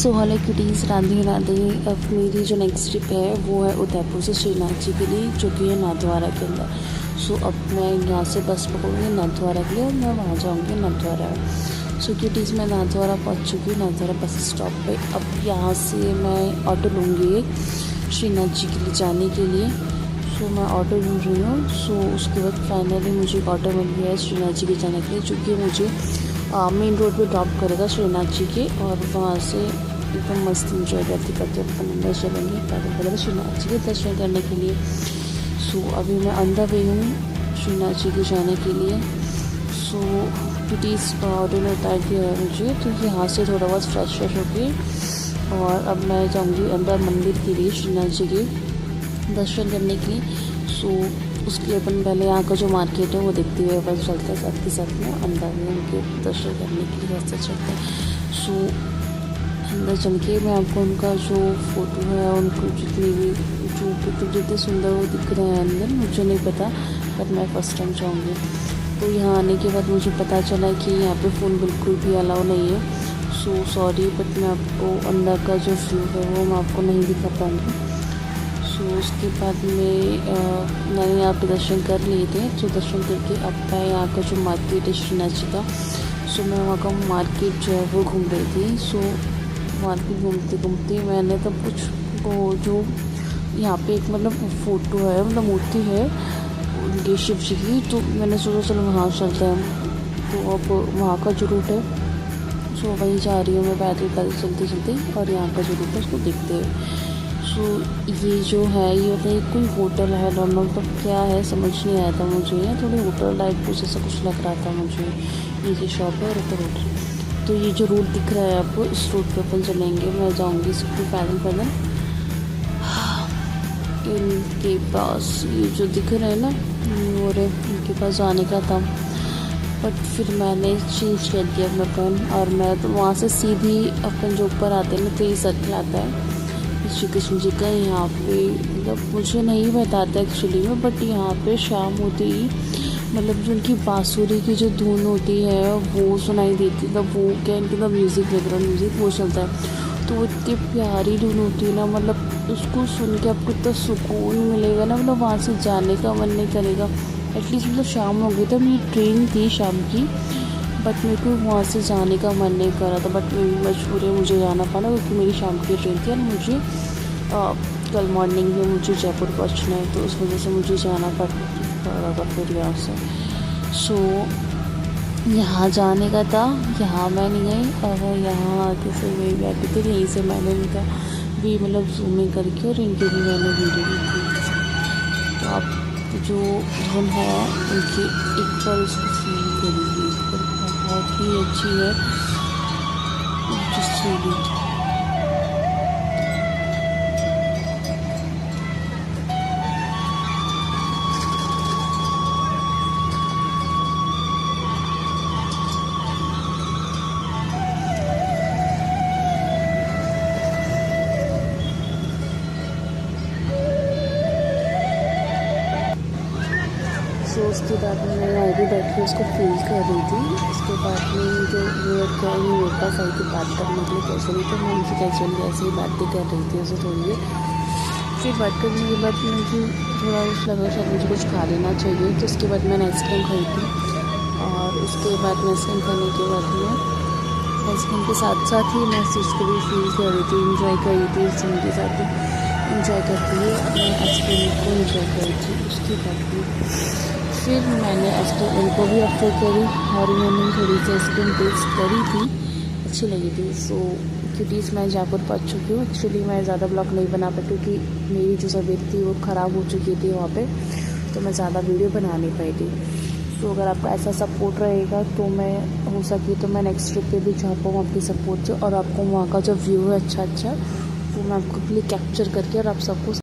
सो hello cuties, Radhe Radhe. अब मेरी जो नेक्स्ट ट्रिप है वो है उदयपुर से श्रीनाथ जी के लिए, जो कि है नाथद्वारा के अंदर। सो अब मैं यहाँ से बस पकड़ूँगी नाथद्वारा के लिए और मैं वहाँ जाऊँगी नाथद्वारा। सो क्यूटीज़, मैं नाथद्वारा पहुँच चुकी हूँ, नाथद्वारा बस स्टॉप पे। अब यहाँ से मैं ऑटो लूँगी एक श्रीनाथ जी के लिए जाने के लिए। सो मैं ऑटो ढूँढ रही हूँ। सो उसके बाद फाइनली मुझे एक ऑटो मिल गया है श्रीनाथ जी के जाने के लिए, जो कि मुझे मेन रोड पे ड्रॉप करेगा श्रीनाथ जी के, और वहाँ से एकदम मस्त इंजॉय करते करते अपन अंदर चलेंगे पैदल पैदल श्रीनाथ जी के दर्शन करने के लिए। सो अभी मैं अंदर गई हूँ श्रीनाथ जी के जाने के लिए। सो क्यूटीज़ ऑटो ने उतार दिया है मुझे, तो यहाँ से थोड़ा बहुत फ्रेश होके और अब मैं जाऊँगी अंदर मंदिर के लिए, श्रीनाथ जी के दर्शन करने के लिए। सो उसके लिए अपन पहले यहाँ का जो मार्केट है वो देखते हुए बस चलते हैं, साथ के साथ में अंदर में उनके दर्शन करने के लिए रास्ते चलते हैं। सो अंदर चल के मैं आपको उनका जो फ़ोटो है, उनको जितनी भी जो पिक्चर जितने सुंदर वो दिख रहे हैं अंदर, मुझे नहीं पता, बट मैं फ़र्स्ट टाइम जाऊँगी। तो यहाँ आने के बाद मुझे पता चला कि यहाँ पे फ़ोन बिल्कुल भी अलाउ नहीं है। सो सॉरी, बट मैं आपको अंदर का जो व्यू है वो मैं आपको नहीं दिखा पाऊँगी। सो उसके बाद में मैंने यहाँ पे दर्शन कर लिए थे। तो दर्शन करके अब मैं यहाँ का जो मार्केट है श्रीनाथ जी का, सो मैं वहाँ का मार्केट जो है वो घूम रही थी। सो मार्केट घूमते घूमते मैंने तब कुछ वो जो यहाँ पे एक मतलब फ़ोटो है, मतलब मूर्ति है उनके शिव जी की, तो मैंने सोचा चलो वहाँ चलते हैं। तो अब वहाँ का जो रूट है सो वहीं जा रही हूँ मैं पैदल पैदल चलते चलते, और यहाँ का जो रूट है उसको देखते हुए। सो ये जो है ये मतलब कोई होटल है नॉर्मल, तो क्या है समझ नहीं आया था मुझे। ये थोड़ी होटल टाइप कुछ ऐसा कुछ लग रहा था मुझे। नीचे शॉप है और ऊपर होटल। तो ये जो रूट दिख रहा है आपको, इस रूट पे अपन चलेंगे। मैं जाऊँगी सबको पैदल पैदल इनके पास। ये जो दिख रहा है ना और इनके पास जाने का था, बट फिर मैंने चेंज कर दिया अपना प्लान, और मैं तो वहाँ से सीधी अपन जो ऊपर आते हैं ना, तो ये सर्कल आता है श्री कृष्ण जी का। यहाँ पे मतलब मुझे नहीं बताता एक्चुअली में, बट यहाँ पे शाम होती ही मतलब जो उनकी बांसुरी की जो धुन होती है वो सुनाई देती है। तब वो क्या इनकी मतलब म्यूज़िक, बैकग्राउंड म्यूज़िक वो चलता है, तो वो इतनी प्यारी धुन होती है ना, मतलब उसको सुन के आपको इतना सुकून मिलेगा ना, मतलब वहाँ से जाने का मन नहीं करेगा। एटलीस्ट मतलब शाम हो गई, तो मेरी ट्रेन थी शाम की, बट मेरे को वहाँ से जाने का मन नहीं कर रहा था, बट मेरी मजबूरी है, मुझे जाना पड़ा क्योंकि मेरी शाम की ट्रेन थी और मुझे कल मॉर्निंग में मुझे जयपुर पहुँचना है, तो उस वजह से मुझे जाना पड़ा फिर यहाँ से। सो यहाँ जाने का था, यहाँ मैं नहीं गई, और यहाँ आके फिर वही बैठी थी, यहीं से मैंने इनका भी मतलब जूमिंग करके और इनकी भी मैंने वीडियो ली थी। तो आप जो धुन है उनकी एक बार उसको फील करिए, बहुत ही अच्छी है जिससे सो उसके बाद में मैं वहीं भी बैठ के उसको फील कर रही थी। उसके बाद में जो मेरे पास आई थी बात करने के लिए कैसे नहीं, तो मैं उनसे कैजुअली ऐसे ही बातें कर रही थी उसे थोड़ी देर। फिर बात करने के बाद मुझे थोड़ा लगा शायद मुझे कुछ खा लेना चाहिए, तो उसके बाद मैंने आइसक्रीम खाई थी, और उसके बाद में आइसक्रीम खाने के बाद में आइसक्रीम के साथ साथ ही मैं चीज़ को भी फील कर रही थी, इंजॉय कर रही थी, उनके साथ इंजॉय करती हुए अपने आइसक्रीम को इंजॉय कर रही थी। उसके बाद में फिर मैंने आइसक्रीम उनको भी ऑफर करी, और उन्होंने थोड़ी सी आइसक्रीम टेस्ट करी थी, अच्छी लगी थी। सो क्यूटीज़, मैं जयपुर पहुँच चुकी हूँ। एक्चुअली मैं ज़्यादा ब्लॉग नहीं बना पाई क्योंकि मेरी जो तबीयत थी वो ख़राब हो चुकी थी वहाँ पे, तो मैं ज़्यादा वीडियो बना नहीं पाई थी। तो अगर आपका ऐसा सपोर्ट रहेगा तो मैं हो सके तो मैं नेक्स्ट ट्रिप पे भी जा पाऊँ आपकी सपोर्ट से, और आपको वहाँ का जो व्यू है अच्छा तो मैं आपको लिए कैप्चर करके और आप सबको